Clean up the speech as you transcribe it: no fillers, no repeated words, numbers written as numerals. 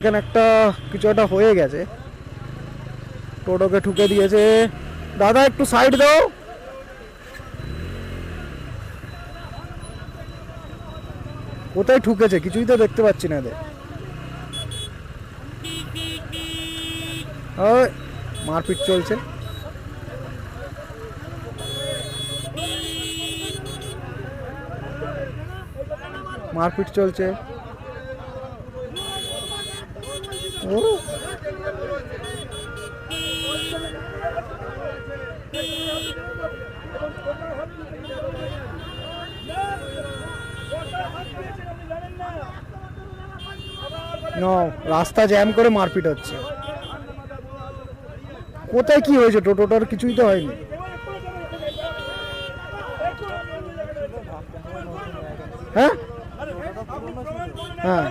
এখানে একটা কিছু একটা হয়ে গেছে, টোটোকে ঠুকে দিয়েছে। দাদা একটু সাইড দাও। কোথায় ঠুকেছে কিছুই তো দেখতে পাচ্ছি না এদের। ওই মারপিট চলছে। মারপিট চলছে। ও রাস্তা জ্যাম করে মারপিট হচ্ছে। কোথায় কি হয়েছে? টোটোটার কিছুই তো হয়নি। হ্যাঁ হ্যাঁ